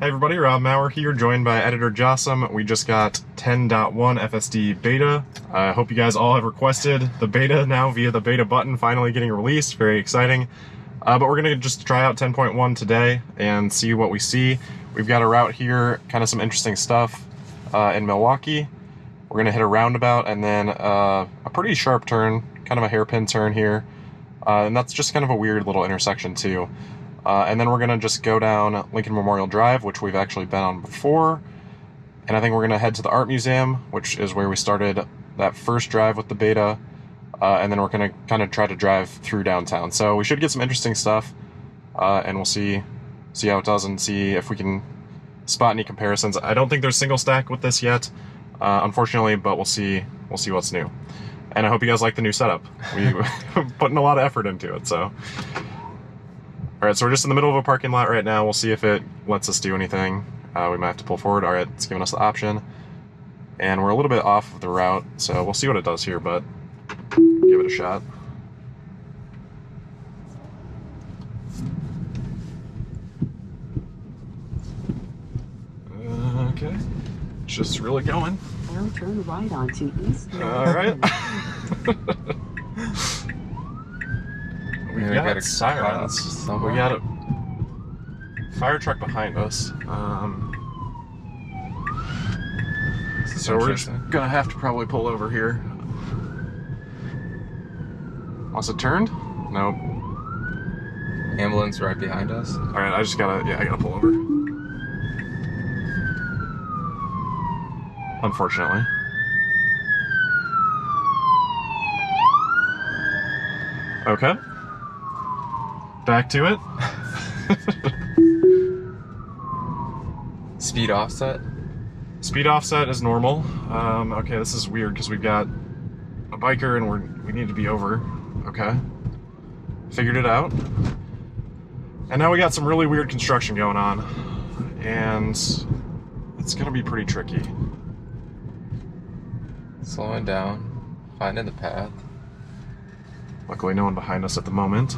Hey everybody, Rob Maurer here, joined by editor Jasem. We just got 10.1 FSD Beta. I hope you guys all have requested the beta now via the beta button finally getting released. Very exciting. But we're going to just try out 10.1 today and see what we see. We've got a route here, kind of some interesting stuff in Milwaukee. We're going to hit a roundabout and then a pretty sharp turn, kind of a hairpin turn here. And that's just kind of a weird little intersection too. And then we're going to just go down Lincoln Memorial Drive, which we've actually been on before. And I think we're going to head to the Art Museum, which is where we started that first drive with the beta. And then we're going to kind of try to drive through downtown. So we should get some interesting stuff. And we'll see how it does and see if we can spot any comparisons. I don't think there's single stack with this yet, unfortunately, but we'll see what's new. And I hope you guys like the new setup. We're putting a lot of effort into it, so... Alright, so we're just in the middle of a parking lot right now. We'll see if it lets us do anything. We might have to pull forward. Alright, it's giving us the option. And we're a little bit off of the route, so we'll see what it does here, but give it a shot. Okay. It's just really going. Now turn right onto East. Alright. We got sirens. We got a fire truck behind us. So we're just gonna have to probably pull over here. Was it turned? Nope. Ambulance right behind us. Alright, I gotta pull over. Unfortunately. Okay. Back to it. Speed offset? Speed offset is normal. Okay, this is weird because we've got a biker and we need to be over. Okay. Figured it out. And now we got some really weird construction going on. And it's gonna be pretty tricky. Slowing down, finding the path. Luckily no one behind us at the moment.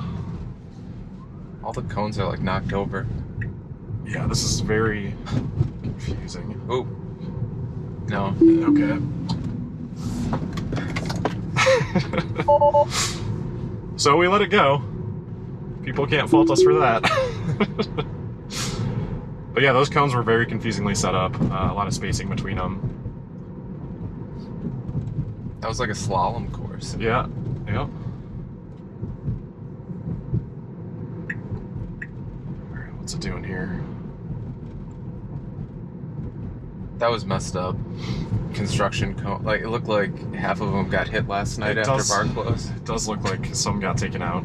All the cones are like knocked over. Yeah, this is very confusing. Ooh. No. Okay. So we let it go. People can't fault us for that. But yeah, those cones were very confusingly set up. A lot of spacing between them. That was like a slalom course. Yeah. Yep. Alright, what's it doing here? That was messed up. Construction cone. Like, it looked like half of them got hit last night after bar closed. It does look like some got taken out.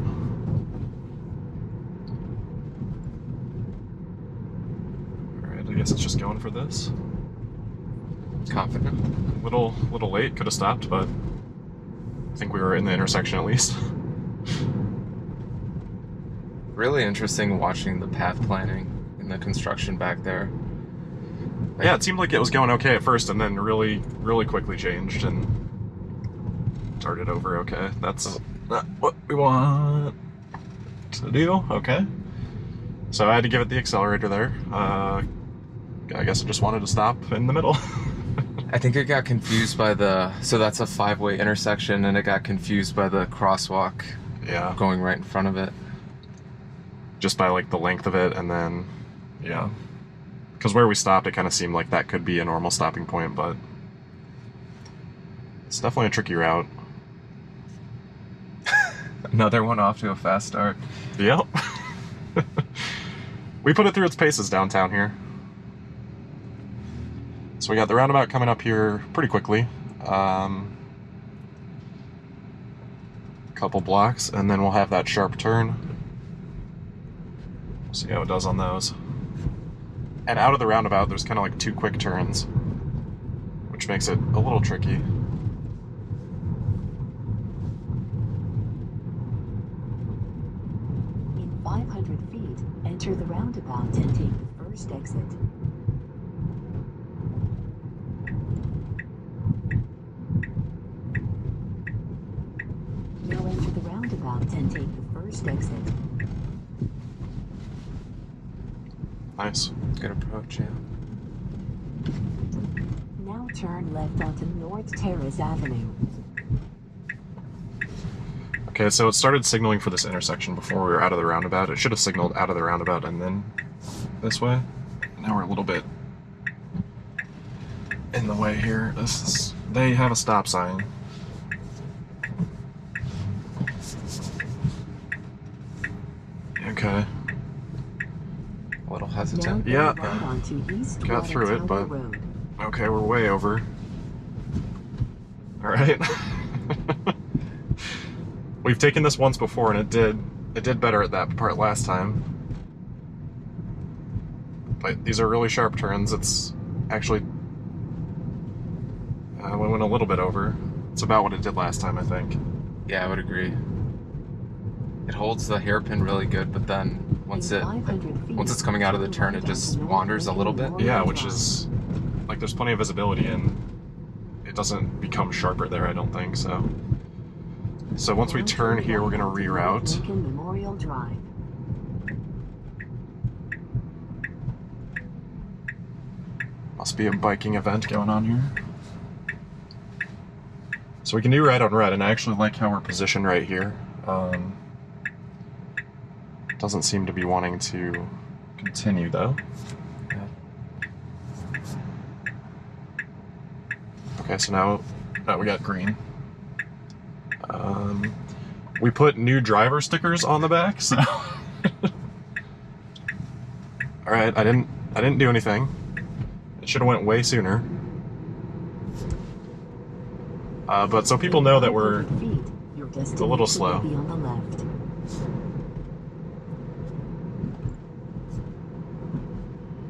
Alright, I guess it's just going for this. Confident. Little late, could have stopped, but I think we were in the intersection at least. Really interesting watching the path planning and the construction back there. Yeah, it seemed like it was going okay at first, and then really quickly changed and started over. Okay, that's not what we want to do. Okay, so I had to give it the accelerator there. I guess I just wanted to stop in the middle. I think it got confused by so that's a 5-way intersection, and it got confused by the crosswalk. Yeah. Going right in front of it. Just by like the length of it, and then, yeah. Because where we stopped, it kind of seemed like that could be a normal stopping point, but it's definitely a tricky route. Another one off to a fast start. Yep. We put it through its paces downtown here. So we got the roundabout coming up here pretty quickly. Couple blocks, and then we'll have that sharp turn. We'll see how it does on those. And out of the roundabout, there's kind of like 2 quick turns, which makes it a little tricky. In 500 feet, enter the roundabout and take the first exit. Now enter the roundabout and take the first exit. Nice. Good approach, yeah. Now turn left onto North Terrace Avenue. Okay, so it started signaling for this intersection before we were out of the roundabout. It should have signaled out of the roundabout and then this way. Now we're a little bit in the way here. They have a stop sign. Okay. A little hesitant. Yeah. Right onto East Got through it, Tower but Road. okay, we're way over. All right. We've taken this once before, and it did better at that part last time. But these are really sharp turns. It's actually we went a little bit over. It's about what it did last time, I think. Yeah, I would agree. It holds the hairpin really good, but then once it's coming out of the turn, it just wanders a little bit. Yeah, which is like there's plenty of visibility, and it doesn't become sharper there, I don't think so. So once we turn here, we're gonna reroute. Lincoln Memorial Drive. Must be a biking event going on here. So we can do red on red, and I actually like how we're positioned right here. Doesn't seem to be wanting to continue though. Yeah. Okay, so now we got green. We put new driver stickers on the back, so. All right, I didn't do anything. It should have went way sooner. But so people know that we're a little slow. Be on the left.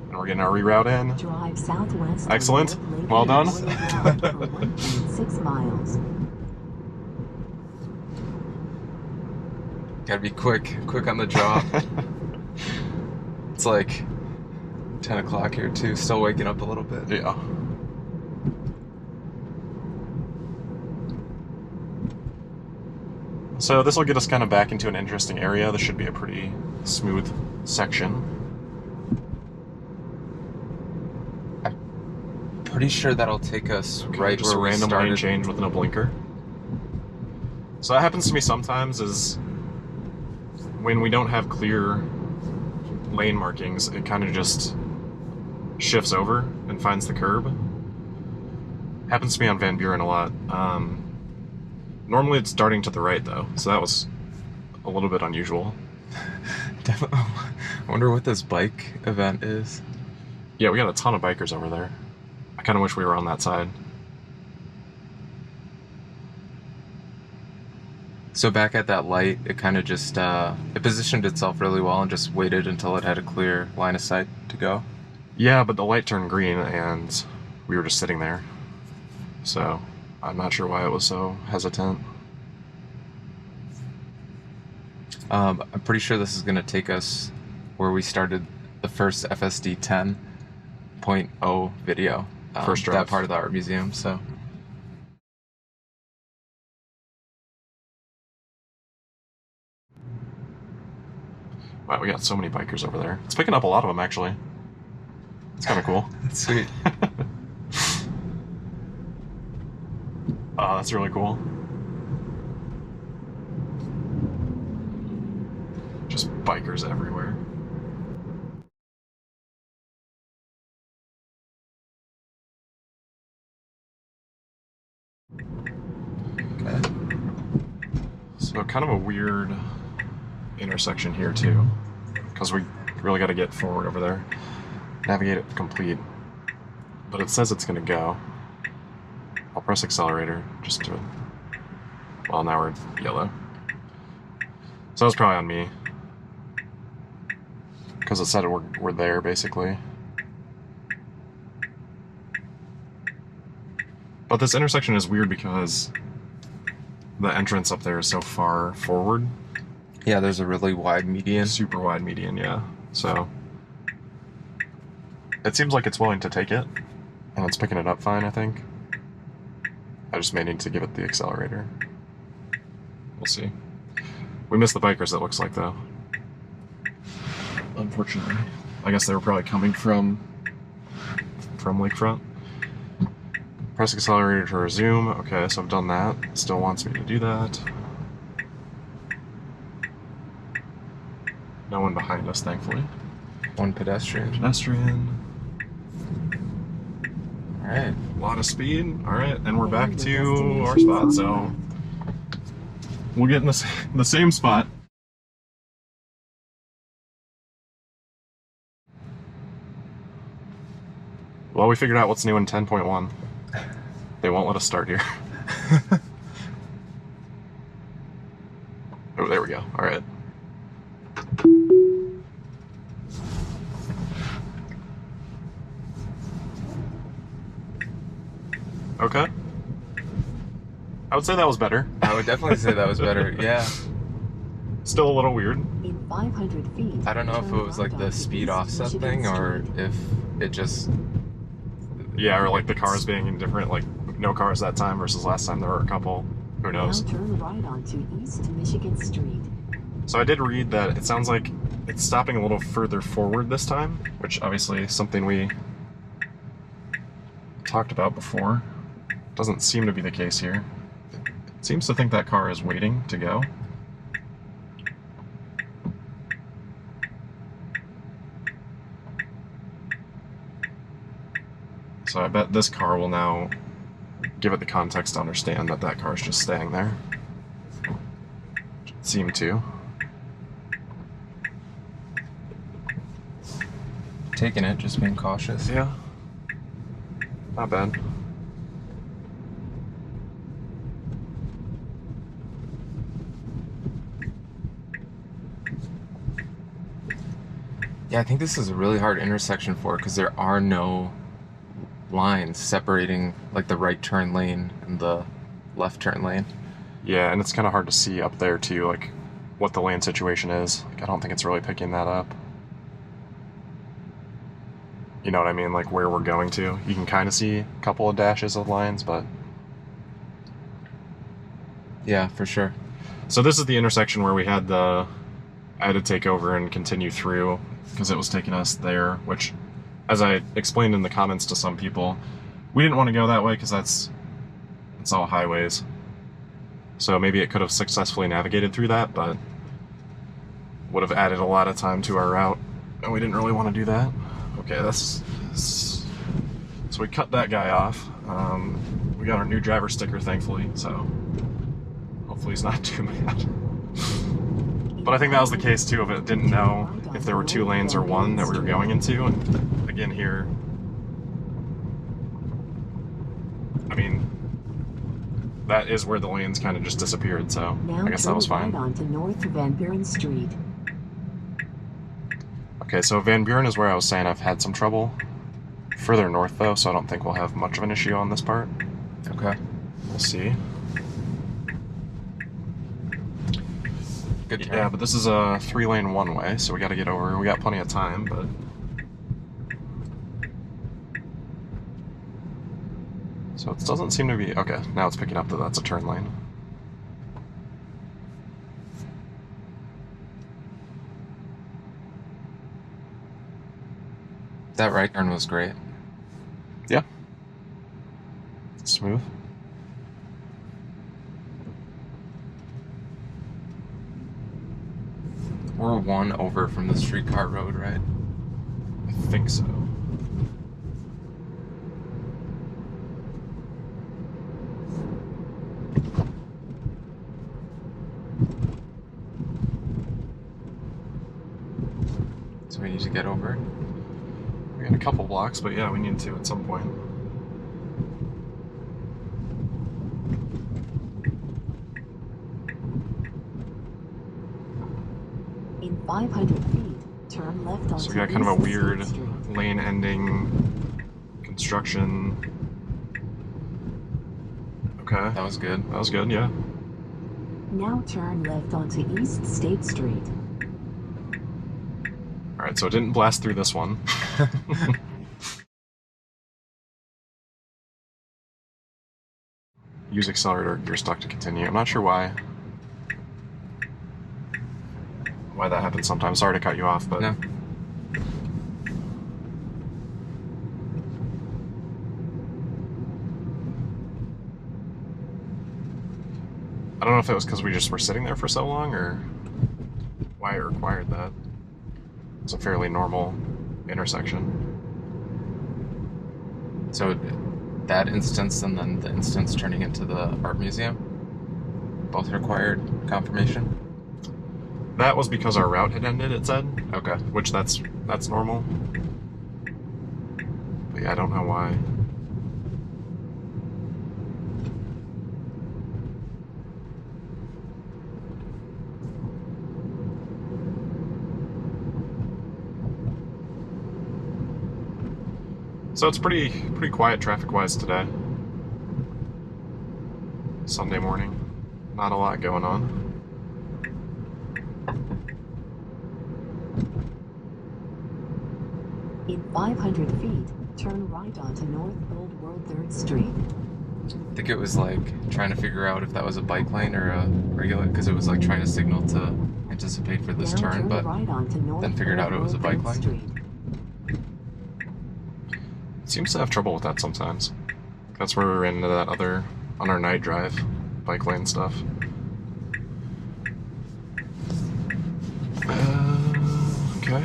And we're getting our reroute in. Drive southwest. Excellent. Well done. 1.6 miles. Gotta be quick on the draw. It's like 10 o'clock here too, still waking up a little bit. Yeah. So this will get us kind of back into an interesting area. This should be a pretty smooth section. Pretty sure that'll take us right just where we random started. lane change with no blinker. So that happens to me sometimes is when we don't have clear lane markings, it kind of just shifts over and finds the curb. Happens to me on Van Buren a lot. Normally it's darting to the right though, so that was a little bit unusual. I wonder what this bike event is. Yeah, we got a ton of bikers over there. I kind of wish we were on that side. So back at that light, it kind of just, it positioned itself really well and just waited until it had a clear line of sight to go. Yeah, but the light turned green and we were just sitting there. So I'm not sure why it was so hesitant. I'm pretty sure this is going to take us where we started the first FSD 10.0 video. First drive. That part of the art museum, so. Wow, we got so many bikers over there. It's picking up a lot of them, actually. It's kind of cool. Sweet. Oh, that's really cool. Just bikers everywhere. Okay. So kind of a weird intersection here too, because we really got to get forward over there. Navigate it complete. But it says it's going to go. I'll press accelerator just to... Well, now we're yellow. So that was probably on me. Because it said we're there, basically. But this intersection is weird because the entrance up there is so far forward. Yeah, there's a really wide median. Super wide median, yeah. So it seems like it's willing to take it, and it's picking it up fine, I think. I just may need to give it the accelerator. We'll see. We missed the bikers, it looks like, though. Unfortunately. I guess they were probably coming from Lakefront. Press accelerator to resume. Okay, so I've done that. Still wants me to do that. No one behind us, thankfully. One pedestrian. Pedestrian. All right. A lot of speed. All right, and we're back to our spot. So we'll get in the same spot. Well, we figured out what's new in 10.1. They won't let us start here. Oh, there we go. All right. Okay. I would say that was better. I would definitely say that was better. Yeah. Still a little weird. In 500 feet. I don't know if it was like the speed offset thing or if it just. Yeah, or like the cars being indifferent, like no cars that time versus last time there were a couple. Who knows? Now turn right onto East Michigan Street. So I did read that it sounds like it's stopping a little further forward this time, which obviously is something we talked about before. Doesn't seem to be the case here. It seems to think that car is waiting to go. So I bet this car will now give it the context to understand that that car is just staying there. Should seem to. Taking it, just being cautious. Yeah. Not bad. Yeah, I think this is a really hard intersection for because there are no lines separating like the right turn lane and the left turn lane. Yeah, and it's kind of hard to see up there too, like what the lane situation is. Like, I don't think it's really picking that up. You know what I mean? Like where we're going to. You can kind of see a couple of dashes of lines, but Yeah, for sure. so this is the intersection where we had I had to take over and continue through because it was taking us there, which, as I explained in the comments to some people, we didn't want to go that way because it's all highways. So maybe it could have successfully navigated through that, but would have added a lot of time to our route, and we didn't really want to do that. Okay, so we cut that guy off. We got our new driver sticker, thankfully, so hopefully he's not too mad. But I think that was the case too, if it didn't know if there were two lanes or one that we were going into. And again here, I mean, that is where the lanes kind of just disappeared, so Now I guess that was fine. turn right onto North Van Buren Street. Okay, so Van Buren is where I was saying I've had some trouble. Further north though, so I don't think we'll have much of an issue on this part. Okay. We'll see. Good turn. Yeah, but this is a 3-lane one-way, so we got to get over. We got plenty of time, but so it doesn't seem to be okay. Now it's picking up that that's a turn lane. That right turn was great. Yeah, smooth. We're one over from the streetcar road, right? I think so. So we need to get over. We got a couple blocks, but yeah, we need to at some point. In 500 feet, turn left onto So we got kind of a East weird State Street. lane ending construction. Okay, That was good. that was good, yeah. Now turn left onto East State Street. Alright, so it didn't blast through this one. Use accelerator, gear stock to continue. I'm not sure why that happens sometimes. Sorry to cut you off, but No. don't know if it was because we just were sitting there for so long or why it required that. It's a fairly normal intersection. So that instance and then the instance turning into the art museum both required confirmation? That was because our route had ended, it said. Okay. Which that's normal. But yeah, I don't know why. So it's pretty quiet traffic-wise today. Sunday morning. Not a lot going on. In 500 feet, turn right onto North Old World 3rd Street. I think it was like trying to figure out if that was a bike lane or a regular, because it was like trying to signal to anticipate for this Now turn, but right onto North then figured out it was a bike lane. Street. Seems to have trouble with that sometimes. That's where we ran into that other, on our night drive, bike lane stuff. Okay.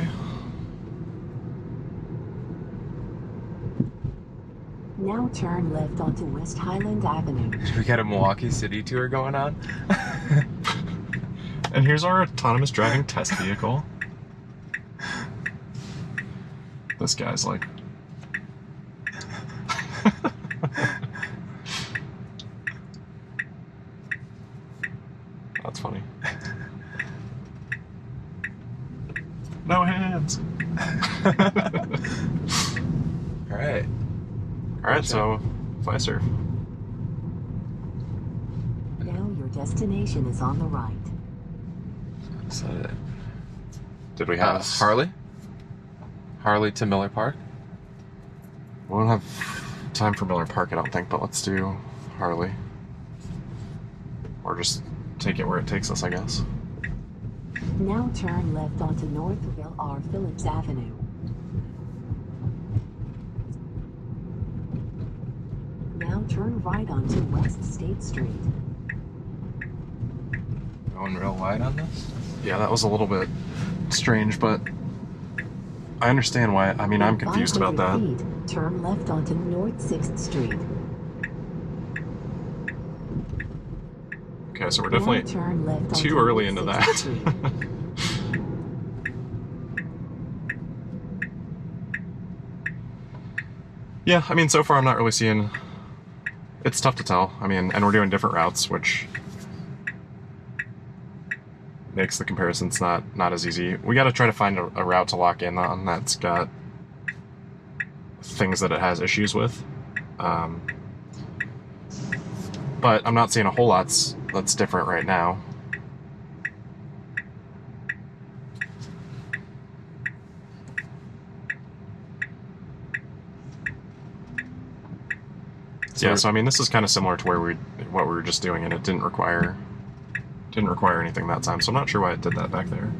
Now turn left onto West Highland Avenue. We got a Milwaukee City tour going on. And here's our autonomous driving test vehicle. This guy's like... That's funny. No hands! Alright. Alright, so, fly surf. Now your destination is on the right. So, Did we have... Harley? Harley to Miller Park? We don't have time for Miller Park, I don't think, but let's do Harley. Or just take it where it takes us, I guess. Now turn left onto Northville R. Phillips Avenue. Now turn right onto West State Street. Going real wide on this? Yeah, that was a little bit strange, but I understand why. I mean, I'm confused about that. 500 feet, turn left onto North 6th Street. Okay, so we're Now definitely turn left onto too early into North that. 6th Street. Yeah, I mean, so far I'm not really seeing... It's tough to tell. I mean, and we're doing different routes, which makes the comparisons not as easy. We got to try to find a route to lock in on that's got things that it has issues with. But I'm not seeing a whole lot that's different right now. Yeah, so I mean, this is kind of similar to what we were just doing, and it didn't require anything that time. So I'm not sure why it did that back there.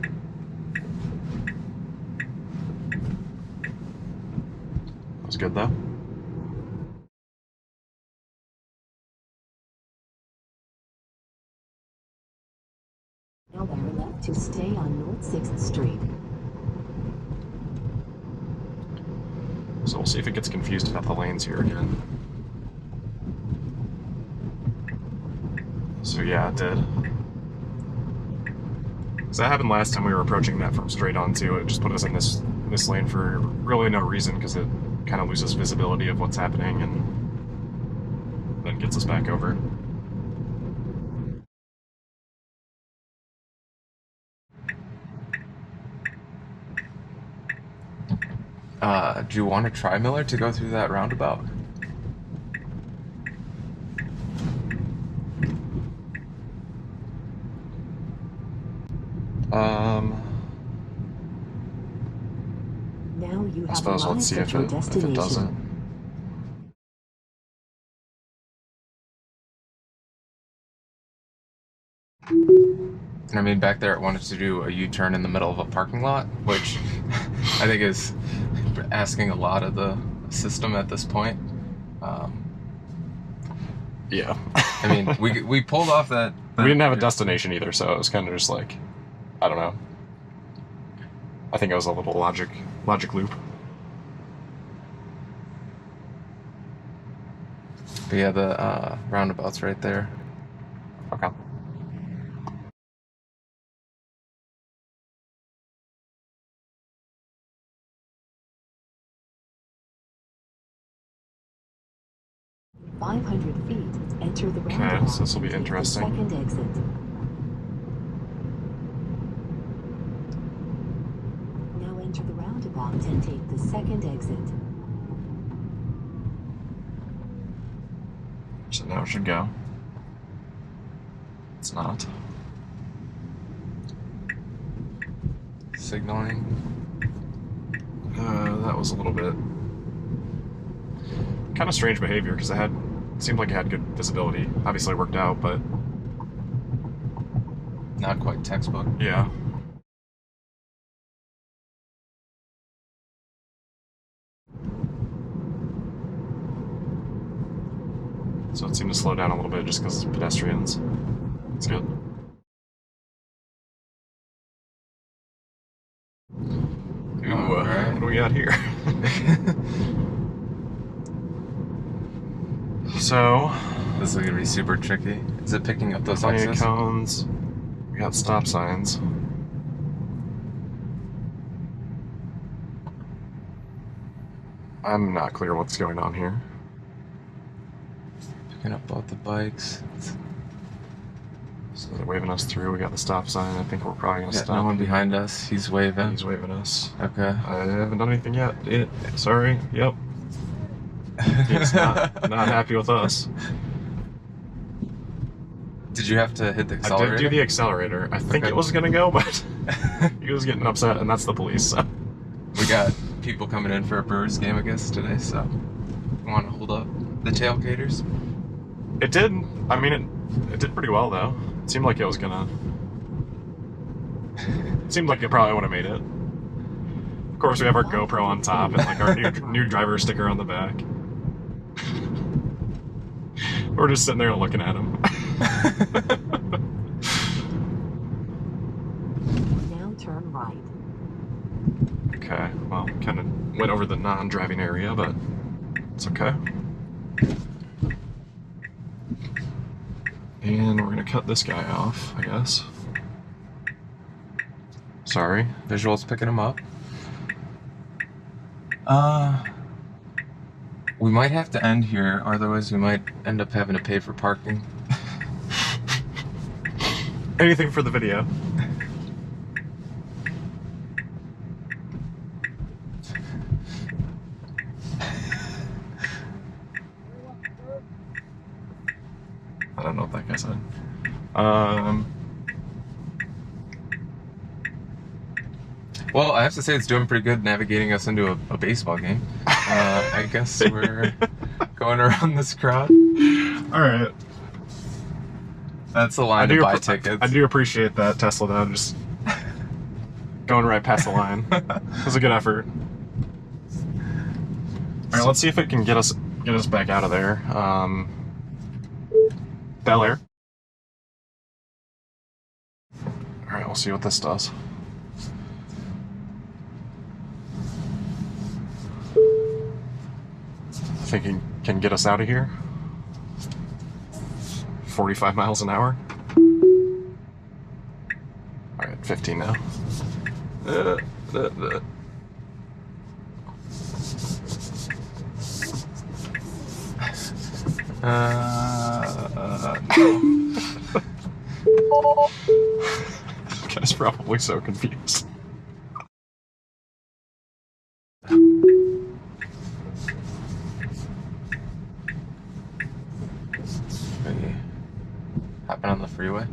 That was good though. Now bear left to stay on North 6th Street. So we'll see if it gets confused about the lanes here again. So yeah, it did. Because that happened last time we were approaching that from straight on too. It just put us in this lane for really no reason, because it kind of loses visibility of what's happening and then gets us back over. Do you want to try Miller to go through that roundabout? Now you I have suppose let's see arrived if at your it destination. doesn't. I mean, back there it wanted to do a U-turn in the middle of a parking lot, which I think is asking a lot of the system at this point. Yeah. I mean, we pulled off that We didn't have a destination either, so it was kind of just like, I don't know. I think it was a little logic loop. But yeah, the roundabout's right there. Okay. .500 feet, enter the Okay, roundabout. so this will be and take the interesting. second exit. Now enter the roundabout and take the second exit. So now it should go. It's not. Signaling. That was a little bit kind of strange behavior because seemed like it had good visibility. Obviously it worked out, but Not quite textbook. yeah. So it seemed to slow down a little bit just because it's pedestrians. It's good. Ooh, Alright. what do we got here? So, This is gonna be super tricky. Is it picking up those plenty of X's? cones. We got stop signs. I'm not clear what's going on here. Picking up both the bikes. So they're waving us through. We got the stop sign. I think we're probably gonna Yeah, stop. no one behind us. He's waving. He's waving us. Okay. I haven't done anything yet. Sorry. Yep. He's not happy with us. Did you have to hit the I accelerator? did do the accelerator. I think Okay. it was gonna go, but he was getting upset, and that's the police. So. We got people coming in for a Brewers game, I guess, today, so we want to hold up the tailgaters. It did. I mean, it did pretty well though. It seemed like it was gonna. It seemed like it probably would have made it. Of course, we have our GoPro on top and like our new driver sticker on the back. We're just sitting there looking at him. Now turn right. Okay, well, kind of went over the non-driving area, but it's okay. And we're gonna cut this guy off, I guess. Sorry. Visual's picking them up. We might have to end here, otherwise we might end up having to pay for parking. Anything for the video. I don't know what that guy said. Well, I have to say it's doing pretty good navigating us into a baseball game. I guess we're going around this crowd. All right. That's the line to buy tickets. I do appreciate that, Tesla, though. Just going right past the line. It was a good effort. All right, let's see if it can get us back out of there. Bel Air. All right, we'll see what this does. I think it can get us out of here. 45 miles an hour. All right, 15 now. This guy's probably so confused. Maybe hopping on the freeway.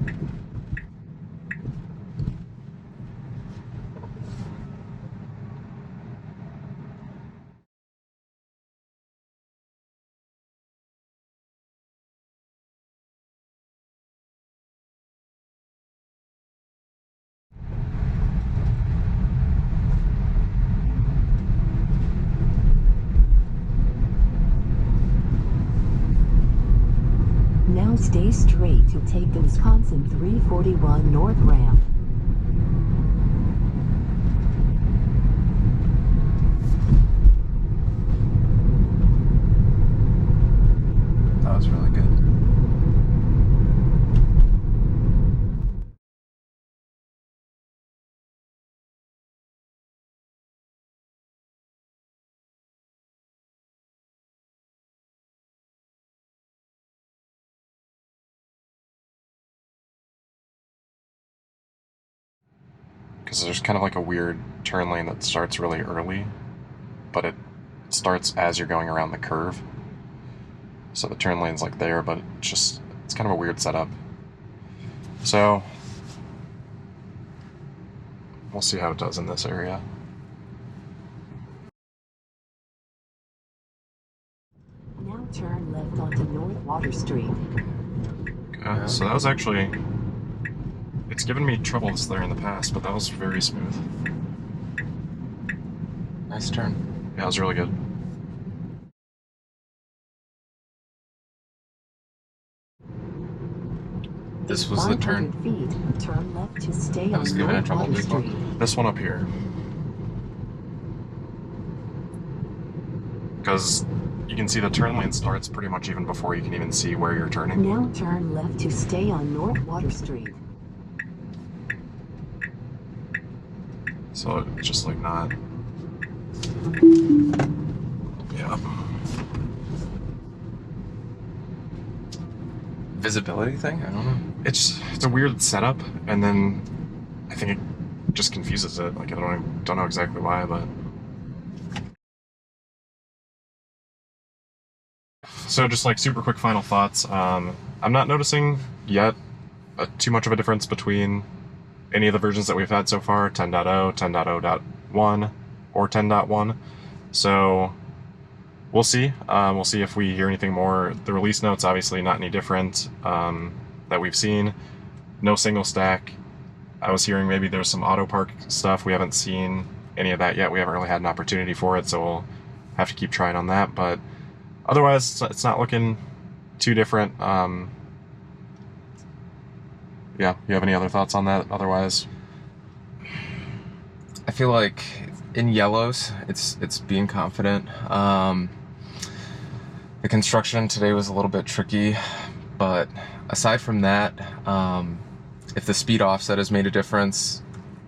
Now stay straight to take the Wisconsin 341 North ramp. That was really good. Because there's kind of like a weird turn lane that starts really early, but it starts as you're going around the curve. So the turn lane's like there, but it's kind of a weird setup. So we'll see how it does in this area. Now turn left onto North Water Street. Okay, so that was actually... It's given me troubles there in the past, but that was very smooth. Nice turn. Yeah, it was really good. This was the turn. 500 feet, turn left to stay That was on given North trouble Water before. Street. This one up here. Because you can see the turn lane starts pretty much even before you can even see where you're turning. Now turn left to stay on North Water Street. So it's just like not... Yeah. Visibility thing? I don't know. It's a weird setup, and then I think it just confuses it. Like, I don't know exactly why, but... So just like super quick final thoughts. I'm not noticing yet too much of a difference between any of the versions that we've had so far, 10.0, 10.0.1, or 10.1. So we'll see. We'll see if we hear anything more. The release notes obviously not any different that we've seen. No single stack. I was hearing maybe there's some auto park stuff. We haven't seen any of that yet. We haven't really had an opportunity for it, so we'll have to keep trying on that. But otherwise, it's not looking too different. Yeah, you have any other thoughts on that otherwise? I feel like in yellows, it's being confident. The construction today was a little bit tricky, but aside from that, if the speed offset has made a difference,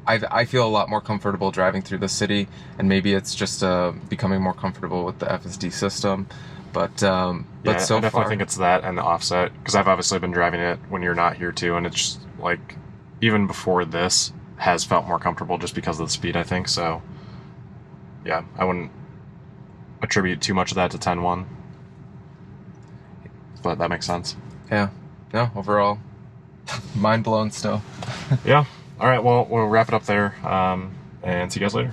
I feel a lot more comfortable driving through the city, and maybe it's just becoming more comfortable with the FSD system. But Yeah, so I definitely far, think it's that and the offset, because I've obviously been driving it when you're not here too, and it's just like, even before this, has felt more comfortable just because of the speed, I think. So yeah, I wouldn't attribute too much of that to 10.1, but that makes sense. yeah, no, overall, mind blown still. Yeah. All right, well, we'll wrap it up there, and see you guys later.